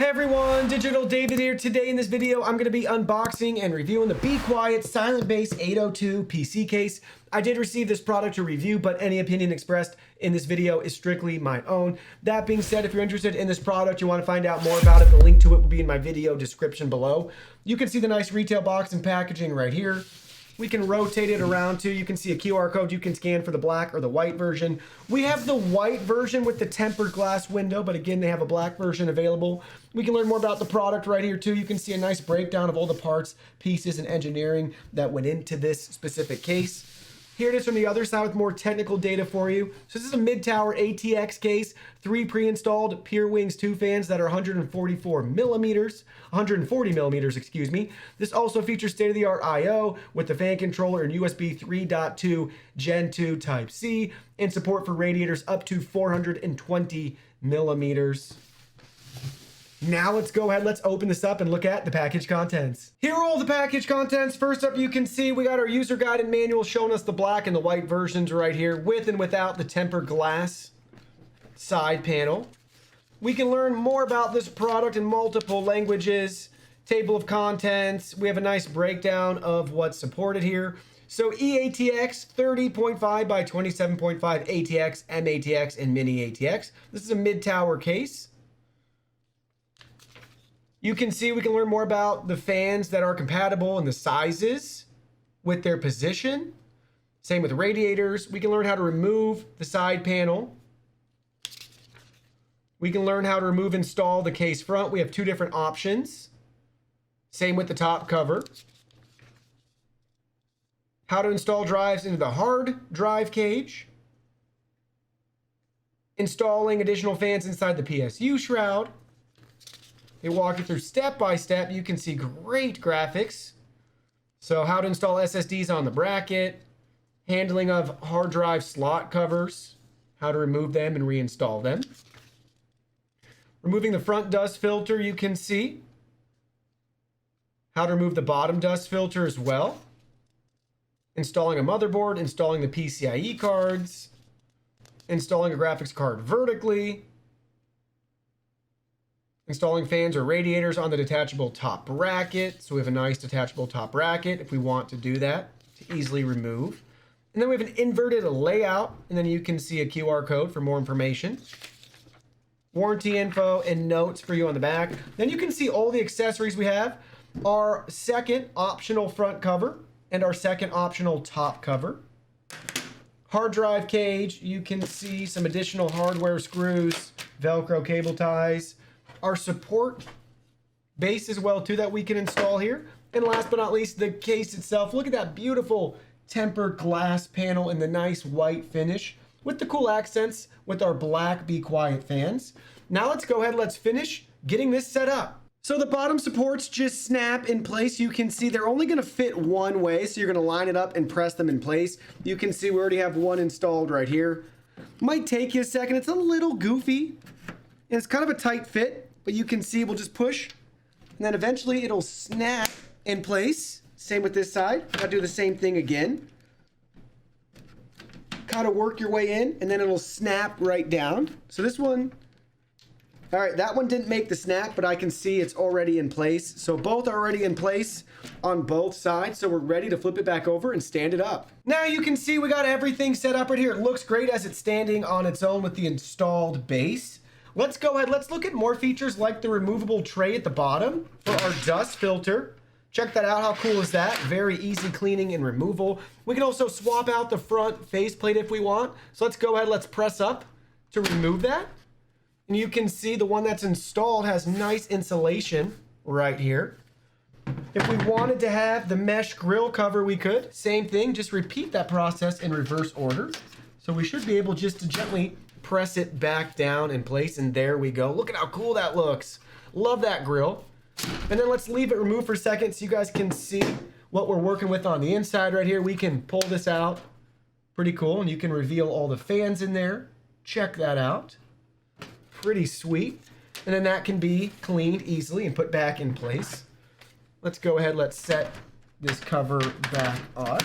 Hey everyone, Digital David here. Today in this video, I'm going to be unboxing and reviewing the Be Quiet Silent Base 802 PC case. I did receive this product to review, but any opinion expressed in this video is strictly my own. That being said, if you're interested in this product, you want to find out more about it, the link to it will be in my video description below. You can see the nice retail box and packaging right here. We can rotate it around too. You can see a QR code you can scan for the black or the white version. We have the white version with the tempered glass window, but again, they have a black version available. We can learn more about the product right here too. You can see a nice breakdown of all the parts, pieces, and engineering that went into this specific case. Here it is from the other side with more technical data for you. So this is a mid-tower ATX case, 3 pre-installed Pure Wings 2 fans that are 140 millimeters, excuse me. This also features state-of-the-art I/O with the fan controller and USB 3.2 Gen 2 Type-C and support for radiators up to 420 millimeters. Now let's go ahead, let's open this up and look at the package contents. Here are all the package contents. First up, you can see we got our user guide and manual showing us the black and the white versions right here, with and without the tempered glass side panel. We can learn more about this product in multiple languages, table of contents. We have a nice breakdown of what's supported here. So eATX 30.5 by 27.5 ATX, MATX, and Mini ATX. This is a mid-tower case. You can see we can learn more about the fans that are compatible and the sizes with their position. Same with radiators. We can learn how to remove the side panel. We can learn how to remove and install the case front. We have 2 different options. Same with the top cover. How to install drives into the hard drive cage. Installing additional fans inside the PSU shroud. They walk you through step by step. You can see great graphics. So how to install SSDs on the bracket, handling of hard drive slot covers, how to remove them and reinstall them. Removing the front dust filter, you can see how to remove the bottom dust filter as well. Installing a motherboard, installing the PCIe cards, installing a graphics card vertically, installing fans or radiators on the detachable top bracket. So we have a nice detachable top bracket if we want to do that, to easily remove. And then we have an inverted layout, and then you can see a QR code for more information. Warranty info and notes for you on the back. Then you can see all the accessories we have. Our second optional front cover and our second optional top cover. Hard drive cage, you can see some additional hardware screws, Velcro cable ties. Our support base as well too that we can install here. And last but not least, the case itself. Look at that beautiful tempered glass panel and the nice white finish with the cool accents with our black Be Quiet fans. Now let's go ahead, let's finish getting this set up. So the bottom supports just snap in place. You can see they're only gonna fit one way, so you're gonna line it up and press them in place. You can see we already have one installed right here. Might take you a second, it's a little goofy. And it's kind of a tight fit, but you can see we'll just push and then eventually it'll snap in place. Same with this side. I'll do the same thing again. Kind of work your way in and then it'll snap right down. So this one, all right, that one didn't make the snap, but I can see it's already in place. So both are already in place on both sides. So we're ready to flip it back over and stand it up. Now you can see we got everything set up right here. It looks great as it's standing on its own with the installed base. Let's go ahead, let's look at more features like the removable tray at the bottom for our dust filter. Check that out, how cool is that? Very easy cleaning and removal. We can also swap out the front faceplate if we want. So let's go ahead, let's press up to remove that. And you can see the one that's installed has nice insulation right here. If we wanted to have the mesh grill cover, we could. Same thing, just repeat that process in reverse order. So we should be able just to gently press it back down in place, and there we go. Look at how cool that looks. Love that grill. And then let's leave it removed for a second so you guys can see what we're working with on the inside right here. We can pull this out. Pretty cool, and you can reveal all the fans in there. Check that out. Pretty sweet. And then that can be cleaned easily and put back in place. Let's go ahead, let's set this cover back on.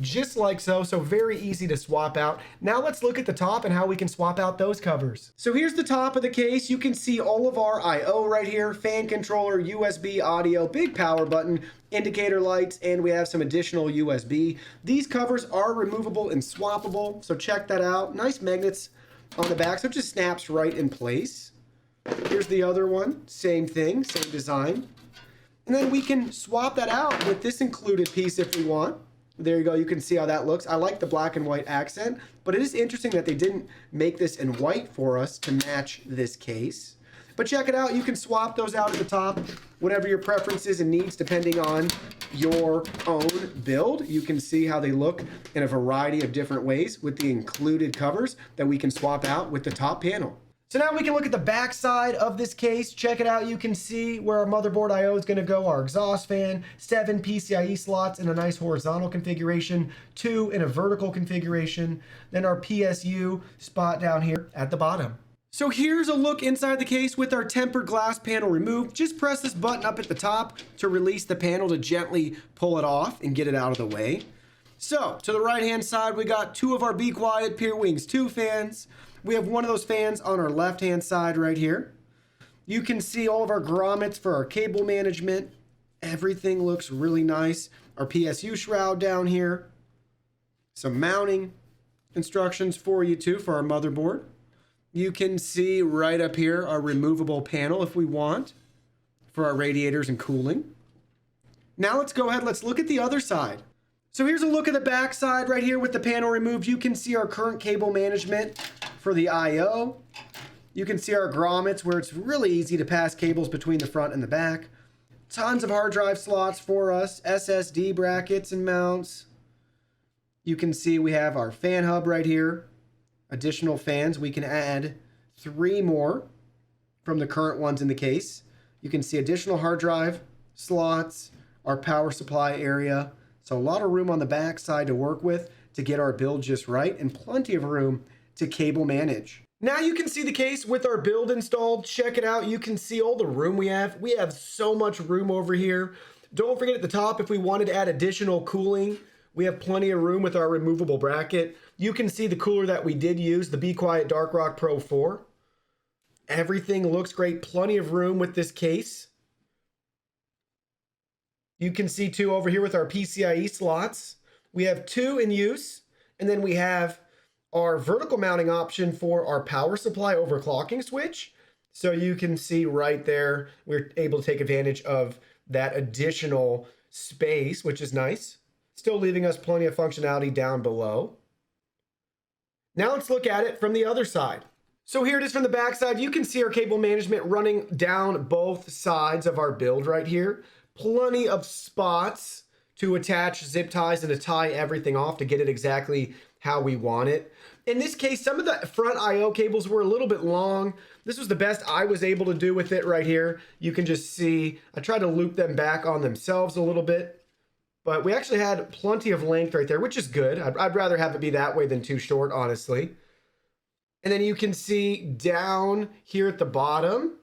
just like so. So very easy to swap out. Now let's look at the top and how we can swap out those covers. So here's the top of the case. You can see all of our I/O right here, fan controller, USB audio, big power button, indicator lights, and we have some additional USB. These covers are removable and swappable, so check that out. Nice magnets on the back, so it just snaps right in place. Here's the other one, same thing, same design. And then we can swap that out with this included piece if we want. There you go, you can see how that looks. I like the black and white accent, but it is interesting that they didn't make this in white for us to match this case. But check it out, you can swap those out at the top, whatever your preferences and needs, depending on your own build. You can see how they look in a variety of different ways with the included covers that we can swap out with the top panel. So now we can look at the back side of this case. Check it out. You can see where our motherboard I/O is going to go. Our exhaust fan, 7 PCIe slots in a nice horizontal configuration, 2 in a vertical configuration, then our PSU spot down here at the bottom. So here's a look inside the case with our tempered glass panel removed. Just press this button up at the top to release the panel to gently pull it off and get it out of the way. So to the right hand side, we got 2 of our Be Quiet Pure Wings 2 fans. We have one of those fans on our left hand side right here. You can see all of our grommets for our cable management. Everything looks really nice. Our PSU shroud down here. Some mounting instructions for you too for our motherboard. You can see right up here our removable panel if we want for our radiators and cooling. Now let's go ahead, let's look at the other side. So here's a look at the back side right here with the panel removed. You can see our current cable management for the I/O. You can see our grommets where it's really easy to pass cables between the front and the back. Tons of hard drive slots for us, SSD brackets and mounts. You can see we have our fan hub right here. Additional fans, we can add 3 more from the current ones in the case. You can see additional hard drive slots, our power supply area. So a lot of room on the back side to work with to get our build just right, and plenty of room to cable manage. Now you can see the case with our build installed. Check it out. You can see all the room we have. We have so much room over here. Don't forget at the top, if we wanted to add additional cooling, we have plenty of room with our removable bracket. You can see the cooler that we did use, the Be Quiet Dark Rock Pro 4. Everything looks great. Plenty of room with this case. You can see too over here with our PCIe slots. We have 2 in use, and then we have our vertical mounting option for our power supply overclocking switch. So you can see right there, we're able to take advantage of that additional space, which is nice. Still leaving us plenty of functionality down below. Now let's look at it from the other side. So here it is from the back side. You can see our cable management running down both sides of our build right here. Plenty of spots to attach zip ties and to tie everything off to get it exactly how we want it. In this case, some of the front I/O cables were a little bit long. This was the best I was able to do with it right here. You can just see, I tried to loop them back on themselves a little bit, but we actually had plenty of length right there, which is good. I'd rather have it be that way than too short, honestly. And then you can see down here at the bottom,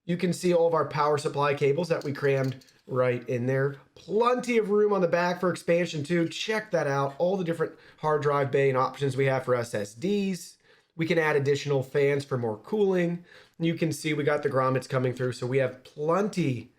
you can see all of our power supply cables that we crammed right in there. Plenty of room on the back for expansion too. Check that out. All the different hard drive bay and options we have for SSDs. We can add additional fans for more cooling. You can see we got the grommets coming through, so we have plenty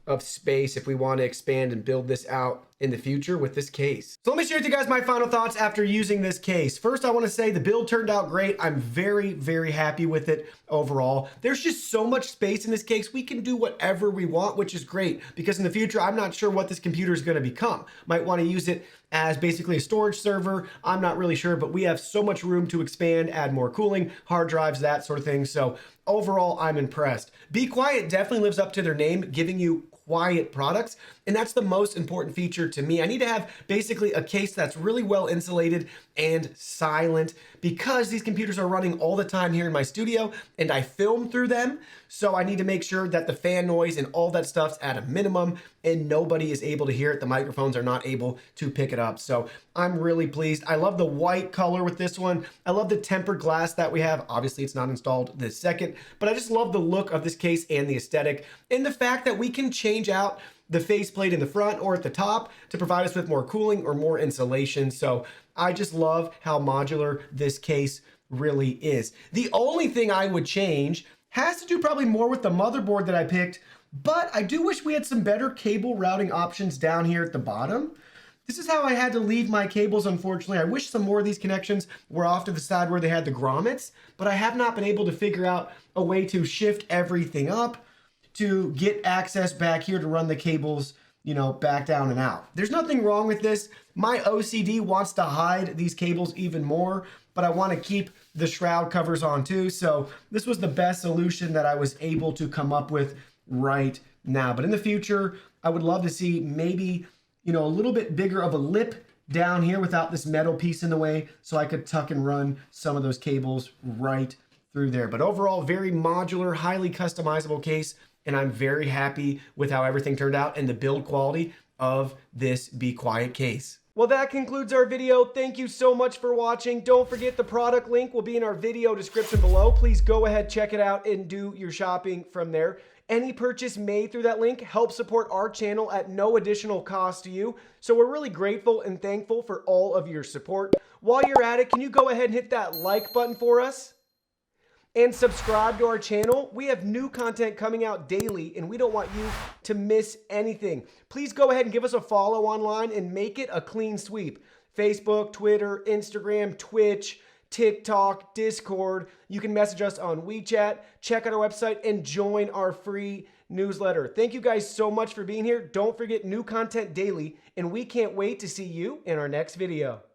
of space if we want to expand and build this out in the future with this case. So let me share with you guys my final thoughts after using this case. First, I want to say the build turned out great. I'm very, very happy with it overall. There's just so much space in this case. We can do whatever we want, which is great, because in the future, I'm not sure what this computer is going to become. Might want to use it as basically a storage server. I'm not really sure, but we have so much room to expand, add more cooling, hard drives, that sort of thing. So overall, I'm impressed. Be Quiet definitely lives up to their name, giving you quiet products, and that's the most important feature to me. I need to have basically a case that's really well insulated and silent, because these computers are running all the time here in my studio and I film through them. So I need to make sure that the fan noise and all that stuff's at a minimum and nobody is able to hear it. The microphones are not able to pick it up. So I'm really pleased. I love the white color with this one. I love the tempered glass that we have. Obviously it's not installed this second, but I just love the look of this case and the aesthetic and the fact that we can change out the faceplate in the front or at the top to provide us with more cooling or more insulation. So I just love how modular this case really is. The only thing I would change has to do probably more with the motherboard that I picked, but I do wish we had some better cable routing options down here at the bottom. This is how I had to leave my cables, unfortunately. I wish some more of these connections were off to the side where they had the grommets, but I have not been able to figure out a way to shift everything up to get access back here to run the cables, you know, back down and out. There's nothing wrong with this. My OCD wants to hide these cables even more, but I want to keep the shroud covers on too. So this was the best solution that I was able to come up with right now. But in the future, I would love to see maybe, you know, a little bit bigger of a lip down here without this metal piece in the way, so I could tuck and run some of those cables right through there. But overall, very modular, highly customizable case, and I'm very happy with how everything turned out and the build quality of this Be Quiet case. Well, that concludes our video. Thank you so much for watching. Don't forget the product link will be in our video description below. Please go ahead, check it out, and do your shopping from there. Any purchase made through that link helps support our channel at no additional cost to you. So we're really grateful and thankful for all of your support. While you're at it, can you go ahead and hit that like button for us? And subscribe to our channel. We have new content coming out daily, and we don't want you to miss anything. Please go ahead and give us a follow online and make it a clean sweep. Facebook, Twitter, Instagram, Twitch, TikTok, Discord. You can message us on WeChat, check out our website, and join our free newsletter. Thank you guys so much for being here. Don't forget, new content daily, and we can't wait to see you in our next video.